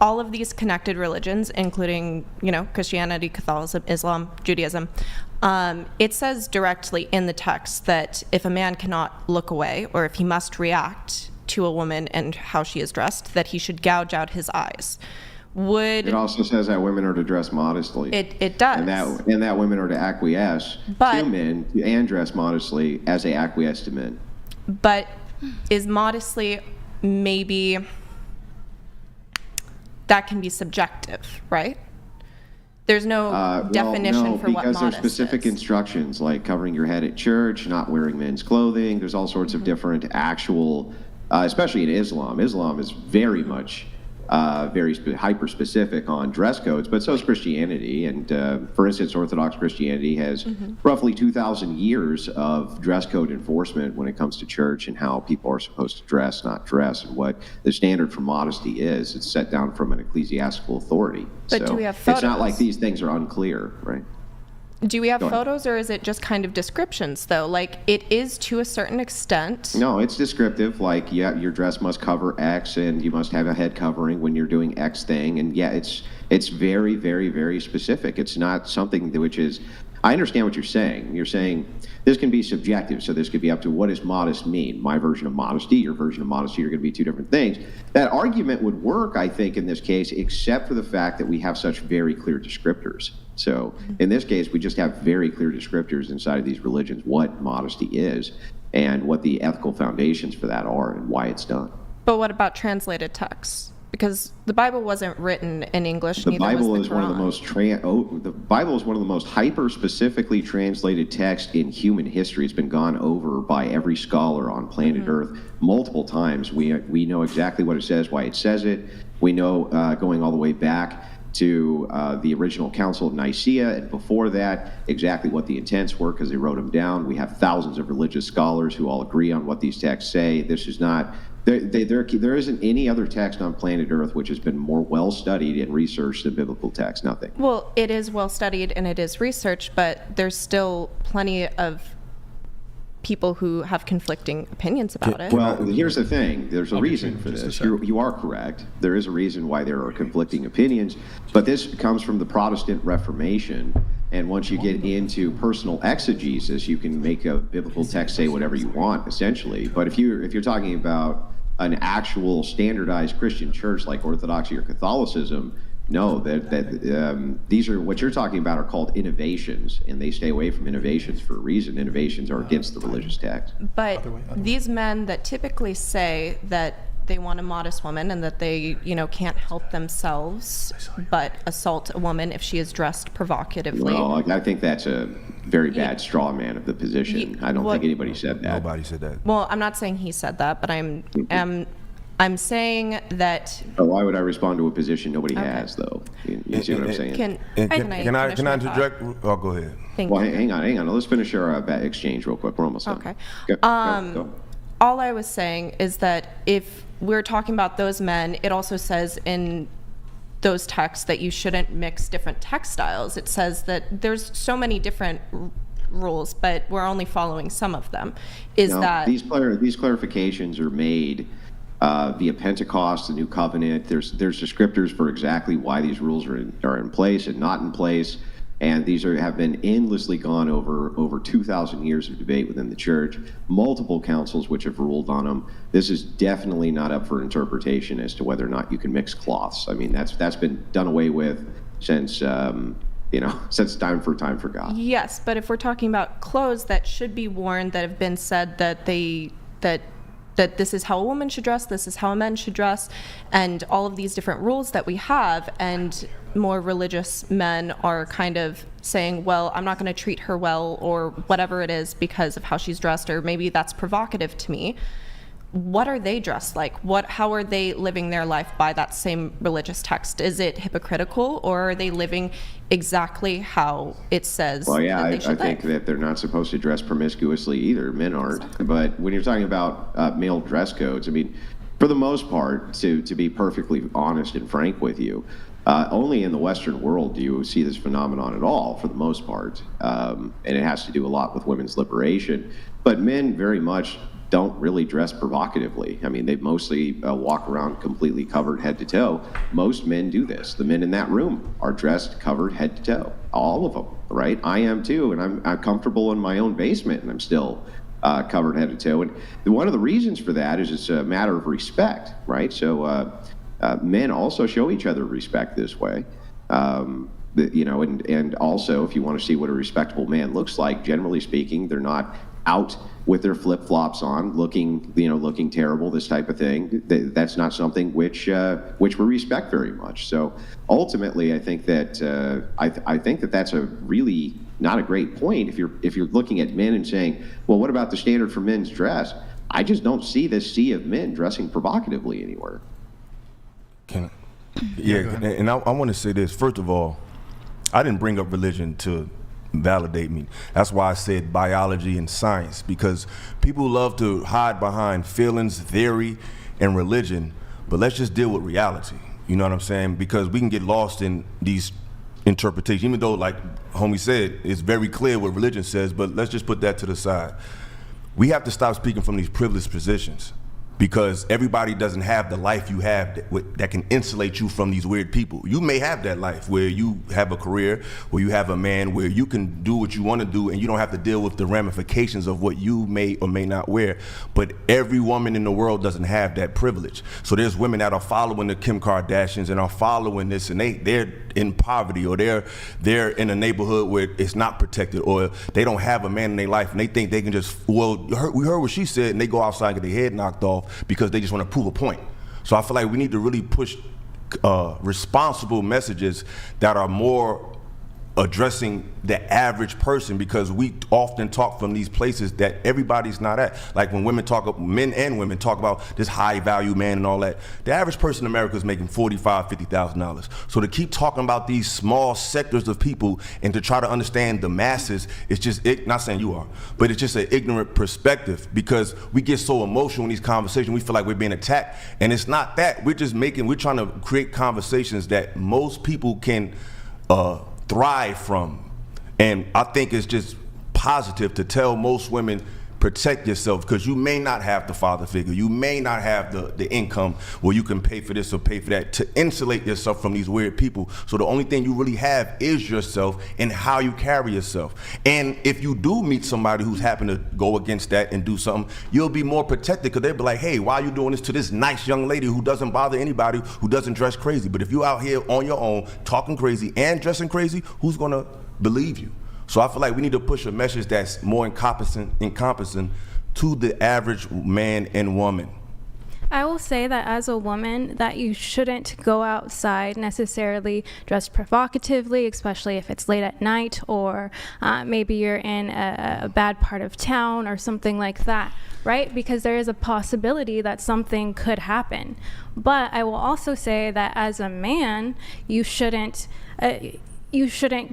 all of these connected religions, including, Christianity, Catholicism, Islam, Judaism, it says directly in the text that if a man cannot look away, or if he must react to a woman and how she is dressed, that he should gouge out his eyes. It also says that women are to dress modestly. It does. And that women are to acquiesce to men and dress modestly as they acquiesce to men. But is modestly maybe... that can be subjective, right? There's no definition for what modest is. Because there's specific instructions, like covering your head at church, not wearing men's clothing. There's all sorts of different actual, especially in Islam. Islam is very much hyper-specific on dress codes, but so is Christianity. And for instance, Orthodox Christianity has roughly 2,000 years of dress code enforcement when it comes to church and how people are supposed to dress, not dress, and what the standard for modesty is. It's set down from an ecclesiastical authority. But do we have photos? It's not like these things are unclear, right? Do we have photos, or is it just kind of descriptions, though? Like, it is to a certain extent. No, it's descriptive. Like, your dress must cover X, and you must have a head covering when you're doing X thing. And it's very, very, very specific. It's not something which is... I understand what you're saying. You're saying this can be subjective, so this could be up to what does modest mean? My version of modesty, your version of modesty are going to be two different things. That argument would work, I think, in this case, except for the fact that we have such very clear descriptors. So in this case, we just have very clear descriptors inside of these religions, what modesty is and what the ethical foundations for that are and why it's done. But what about translated texts? Because the Bible wasn't written in English. The Bible is one of the most hyper-specifically translated texts in human history. It's been gone over by every scholar on planet Earth multiple times. We know exactly what it says, why it says it. We know going all the way back to the original Council of Nicaea, and before that, exactly what the intents were, because they wrote them down. We have thousands of religious scholars who all agree on what these texts say. This is not... There isn't any other text on planet Earth which has been more well-studied and researched than biblical text. Nothing. Well, it is well-studied and it is researched, but there's still plenty of people who have conflicting opinions about it. Well, here's the thing. There's a reason for this. You are correct. There is a reason why there are conflicting opinions, but this comes from the Protestant Reformation. And once you get into personal exegesis, you can make a biblical text say whatever you want, essentially. But if you're talking about an actual standardized Christian church like Orthodoxy or Catholicism, no, these are what you're talking about are called innovations, and they stay away from innovations for a reason. Innovations are against the religious text. But these men that typically say that they want a modest woman and that they, can't help themselves but assault a woman if she is dressed provocatively. Well, I think that's a very bad straw man of the position. I don't think anybody said that. Nobody said that. Well, I'm not saying he said that, but I'm saying that... Why would I respond to a position nobody has, though? You see what I'm saying? Can I interject? Oh, go ahead. Hang on. Let's finish our exchange real quick. We're almost done. Okay. Go. All I was saying is that if we're talking about those men, it also says in those texts that you shouldn't mix different textiles. It says that there's so many different rules, but we're only following some of them. These clarifications are made via Pentecost, the New Covenant. There's descriptors for exactly why these rules are in place and not in place. And these have been endlessly gone over 2,000 years of debate within the church, multiple councils which have ruled on them. This is definitely not up for interpretation as to whether or not you can mix cloths. I mean, that's been done away with since since time for God. Yes, but if we're talking about clothes that should be worn, that have been said that this is how a woman should dress, this is how a man should dress, and all of these different rules that we have, and more religious men are kind of saying, well, I'm not going to treat her well or whatever it is because of how she's dressed, or maybe that's provocative to me. What are they dressed like? How are they living their life by that same religious text? Is it hypocritical, or are they living exactly how it says? Well, yeah, I think that they're not supposed to dress promiscuously either. Men aren't. Exactly. But when you're talking about male dress codes, I mean, for the most part, to be perfectly honest and frank with you, only in the Western world do you see this phenomenon at all, for the most part. And it has to do a lot with women's liberation. But men very much don't really dress provocatively. I mean, they mostly walk around completely covered head to toe. Most men do this. The men in that room are dressed covered head to toe. All of them, right? I am too, and I'm comfortable in my own basement, and I'm still covered head to toe. And one of the reasons for that is it's a matter of respect, right? So men also show each other respect this way. And also, if you want to see what a respectable man looks like, generally speaking, they're not out with their flip-flops on, looking terrible, this type of thing. That's not something which we respect very much. So ultimately, I think that I think that that's a really not a great point if you're looking at men and saying, well, what about the standard for men's dress? I just don't see this sea of men dressing provocatively anywhere. And I want to say this. First of all, I didn't bring up religion to validate me. That's why I said biology and science, because people love to hide behind feelings, theory, and religion, but let's just deal with reality. You know what I'm saying? Because we can get lost in these interpretations, even though, like homie said, it's very clear what religion says, but let's just put that to the side. We have to stop speaking from these privileged positions, because everybody doesn't have the life you have that can insulate you from these weird people. You may have that life where you have a career, where you have a man, where you can do what you want to do and you don't have to deal with the ramifications of what you may or may not wear. But every woman in the world doesn't have that privilege. So there's women that are following the Kim Kardashians and are following this, and they're in poverty, or they're in a neighborhood where it's not protected, or they don't have a man in their life and they think they can just, well, we heard what she said, and they go outside and get their head knocked off because they just want to prove a point. So I feel like we need to really push responsible messages that are more addressing the average person, because we often talk from these places that everybody's not at. Like when men and women talk about this high value man and all that, the average person in America is making $45,000, $50,000. So to keep talking about these small sectors of people and to try to understand the masses, it's just, not saying you are, but it's just an ignorant perspective, because we get so emotional in these conversations, we feel like we're being attacked, and it's not that. We're trying to create conversations that most people can thrive from. And I think it's just positive to tell most women, protect yourself, because you may not have the father figure, you may not have the income where you can pay for this or pay for that, to insulate yourself from these weird people. So the only thing you really have is yourself and how you carry yourself. And if you do meet somebody who's happen to go against that and do something, you'll be more protected, because they'll be like, hey, why are you doing this to this nice young lady who doesn't bother anybody, who doesn't dress crazy? But if you're out here on your own talking crazy and dressing crazy, who's gonna believe you? So I feel like we need to push a message that's more encompassing to the average man and woman. I will say that as a woman, that you shouldn't go outside necessarily dressed provocatively, especially if it's late at night, or maybe you're in a bad part of town or something like that, right? Because there is a possibility that something could happen. But I will also say that as a man, you shouldn't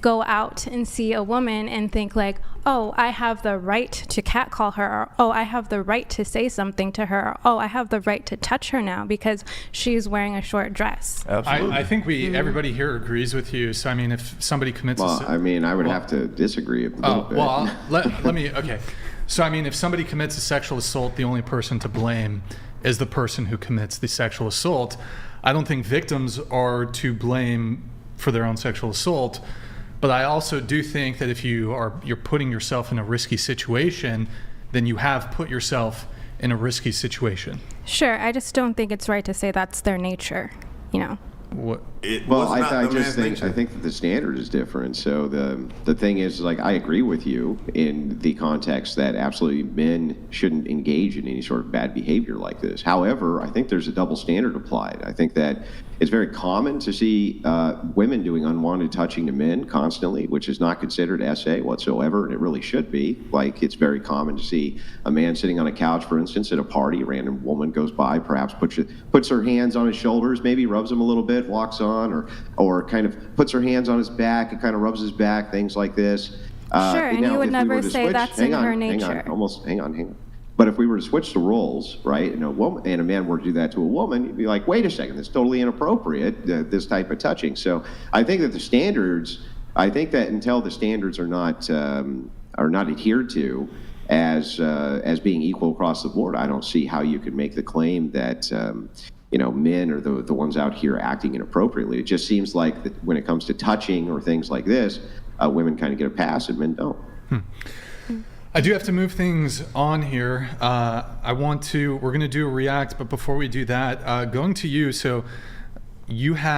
go out and see a woman and think like, oh, I have the right to catcall her, or oh, I have the right to say something to her, or oh, I have the right to touch her now because she's wearing a short dress. Absolutely. I think everybody here agrees with you. So I mean, if somebody commits I would have to disagree a little bit. Well, let me, okay. So I mean, if somebody commits a sexual assault, the only person to blame is the person who commits the sexual assault. I don't think victims are to blame for their own sexual assault, but I also do think that if you're putting yourself in a risky situation, then you have put yourself in a risky situation. Sure, I just don't think it's right to say that's their nature, you know. I think that the standard is different. So the thing is, like, I agree with you in the context that absolutely men shouldn't engage in any sort of bad behavior like this. However, I think there's a double standard applied. I think that it's very common to see women doing unwanted touching to men constantly, which is not considered SA whatsoever, and it really should be. Like, it's very common to see a man sitting on a couch, for instance, at a party. A random woman goes by, perhaps puts her hands on his shoulders, maybe rubs him a little bit, walks on, or kind of puts her hands on his back and kind of rubs his back, things like this. Sure, and you would never say that's in her nature. Hang on. But if we were to switch the roles, right, and a man were to do that to a woman, you'd be like, wait a second, that's totally inappropriate, this type of touching. So I think that until the standards are not adhered to, as being equal across the board, I don't see how you could make the claim that men are the ones out here acting inappropriately. It just seems like that when it comes to touching or things like this, women kind of get a pass and men don't. I do have to move things on here. We're going to do a react, but before we do that, going to you. So you have